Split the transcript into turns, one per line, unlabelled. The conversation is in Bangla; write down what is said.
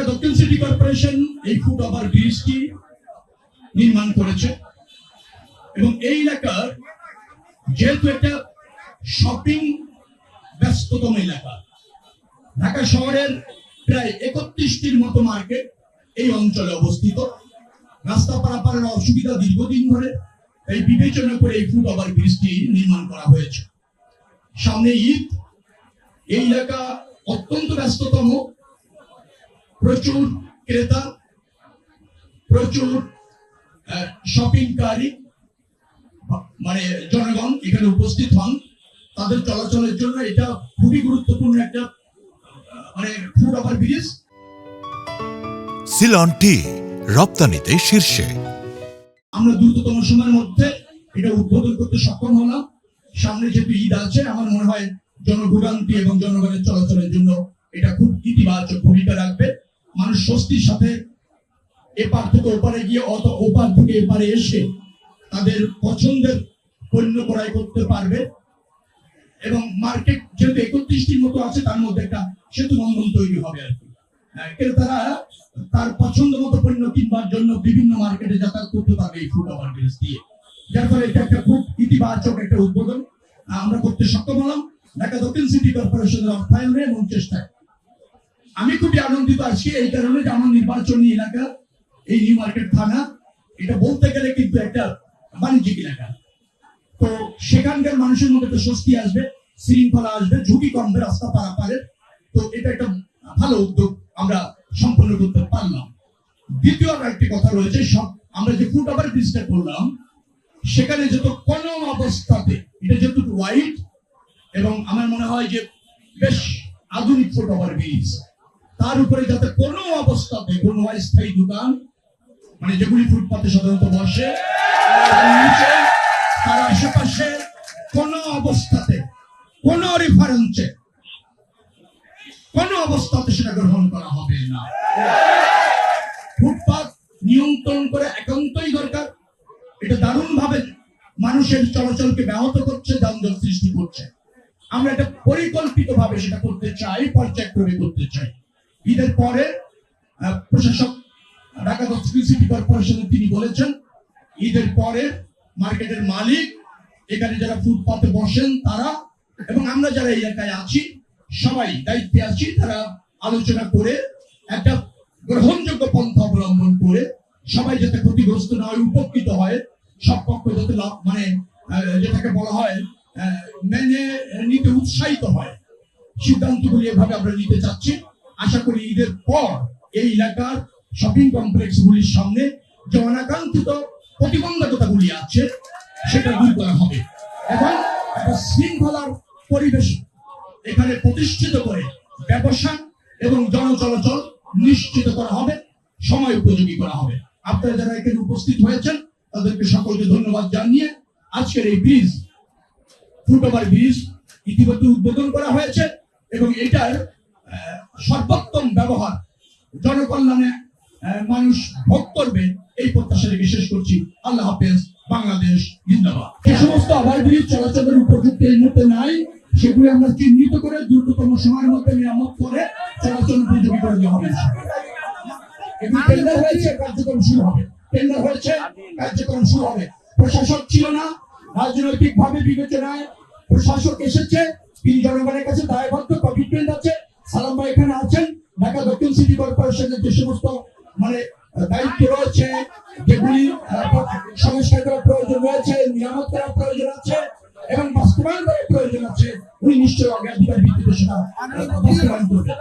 দক্ষিণ সিটি কর্পোরেশন এই ফুট ওভার ব্রিজটি নির্মাণ করেছে এবং এই এলাকার যেহেতু একটা শপিং ব্যস্ততম এলাকা, ঢাকা শহরের প্রায় 31টির মতো মার্কেট এই অঞ্চলে অবস্থিত। রাস্তা পারাপারের অসুবিধা দীর্ঘদিন ধরে, এই বিবেচনা করে এই ফুট ওভার ব্রিজটি নির্মাণ করা হয়েছে। সামনে ঈদ, এই এলাকা অত্যন্ত ব্যস্ততম, প্রচুর ক্রেতা, প্রচুর শপিংকারী মানে জনগণ এখানে উপস্থিত হন। তাদের চলাচলের জন্য এটা খুবই গুরুত্বপূর্ণ একটা মানে ফুট ওভার ব্রিজ।
সিলন টি রপ্তানিতে শীর্ষে।
আমরা দ্রুততম সময়ের মধ্যে এটা উদ্বোধন করতে সক্ষম হলাম। সামনে যেহেতু ঈদ আছে, আমার মনে হয় জনভোগান্তি এবং জনগণের চলাচলের জন্য এটা খুব ইতিবাচক ভূমিকা রাখবে। মানুষ স্বস্তির সাথে এপার থেকে ওপারে গিয়ে ওপার থেকে এপারে এসে তাদের পছন্দের পণ্য ক্রয় করতে পারবে এবং মার্কেট যেহেতু 31টির মতো আছে, তার মধ্যে একটা সেতু বন্ধন তৈরি হবে আর কি। ক্রেতারা তার পছন্দ মতো পণ্য কিনবার জন্য বিভিন্ন মার্কেটে যাতায়াত করতে পারবে এই ফুট ওভার ব্রিজ দিয়ে, যার ফলে এটা একটা খুব ইতিবাচক একটা উদ্বোধন আমরা করতে সক্ষম হলাম ঢাকা দক্ষিণ সিটি কর্পোরেশনের অর্থায়নে এবং চেষ্টায়। আমি খুবই আনন্দিত আছি এই কারণে যে আমার নির্বাচনী এলাকা এই নিউ মার্কেট থানা, এটা বলতে গেলে কিন্তু একটা বাণিজ্যিক এলাকা। তো সেখানকার মানুষের মধ্যে একটা স্বস্তি আসবে, শৃঙ্খলা আসবে, ঝুঁকি কমবে রাস্তা পারাপারের। তো এটা একটা ভালো উদ্যোগ আমরা সম্পন্ন করতে পারলাম। দ্বিতীয় আরেকটি কথা রয়েছে, সব আমরা যে ফুট ওভার ব্রিজটা করলাম সেখানে যত কোনো অবস্থাতে এটা যেহেতু ওয়াইড এবং আমার মনে হয় যে বেশ আধুনিক ফুট ওভার ব্রিজ, তার উপরে যাতে কোনো অবস্থাতে কোনো অস্থায়ী দোকান মানে যেগুলি ফুটপাতে সাধারণত বসে তার আশেপাশে কোনো অবস্থাতে কোনো রেফারেন্সে কোনো অবস্থাতে সেটা গ্রহণ করা হবে না। ফুটপাত নিয়ন্ত্রণ করে একান্তই দরকার। এটা দারুণ ভাবে মানুষের চলাচলকে ব্যাহত করছে, যানজট সৃষ্টি করছে। আমরা এটা পরিকল্পিত ভাবে সেটা করতে চাই, পর্যায়ক্রমে করতে চাই। ঈদের পরে প্রশাসক ঢাকা দক্ষিণ সিটি কর্পোরেশনের তিনি বলেছেন ঈদের পরে মার্কেটের মালিক, এখানে যারা ফুটপাতে বসেন তারা এবং আমরা যারা এই এলাকায় আছি সবাই দায়িত্বে আছি, তারা আলোচনা করে একটা গ্রহণযোগ্য পন্থা অবলম্বন করে সবাই যাতে ক্ষতিগ্রস্ত না হয়, উপকৃত হয়, সব পক্ষ যাতে মানে যেটাকে বলা হয় মেনে নিতে উৎসাহিত হয়, সিদ্ধান্তগুলি এভাবে আমরা নিতে চাচ্ছি। আশা করি ঈদের পর এই এলাকার শপিং কমপ্লেক্স গুলির সামনে যে অনাকাঙ্ক্ষিত প্রতিবন্ধকতাগুলি আছে সেটা দূর করা হবে এবং একটা শৃঙ্খলার পরিবেশ এখানে প্রতিষ্ঠিত করে ব্যবসা এবং জনচলাচল নিশ্চিত করা হবে, সময় উপযোগী করা হবে। আপনারা যারা এখানে উপস্থিত হয়েছেন তাদেরকে সকলকে ধন্যবাদ জানিয়ে আজকের এই ব্রিজ ফুট ওভার ব্রিজ ইতিমধ্যে উদ্বোধন করা হয়েছে এবং এটার সর্বোত্তম ব্যবহার জনকল্যাণে মানুষ ভোগ করবে এই প্রত্যাশা রেখে শেষ করছি। আল্লাহ হাফেজ। বাংলাদেশ জিন্দাবাদ। যে সমস্ত ওভারব্রিজ চলাচলের উপযুক্ত এই মুহূর্তে নাই, সেগুলি আমরা চিহ্নিত করে দ্রুততম সময়ের মধ্যে মেরামত করে চলাচল উপযোগী করে দেওয়া হবে। এগুলি টেন্ডার হয়েছে, কার্যক্রম শুরু হবে। টেন্ডার হয়েছে, কার্যক্রম শুরু হবে। প্রশাসক ছিল না, রাজনৈতিক ভাবে বিবেচনায় প্রশাসক এসেছে, তিনি জনগণের কাছে দায়বদ্ধ, কমিটমেন্ট আছে। সালাম ভাই এখানে আছেন। ঢাকা দক্ষিণ সিটি কর্পোরেশনের যে সমস্ত মানে দায়িত্ব রয়েছে, যেগুলি সংস্কার করার প্রয়োজন রয়েছে, নিরামত করার প্রয়োজন আছে এবং বাস্তবায়ন করার প্রয়োজন আছে, উনি নিশ্চয়ই অগ্রাধিকার ভিত্তিতে সেটা বাস্তবায়ন করবেন।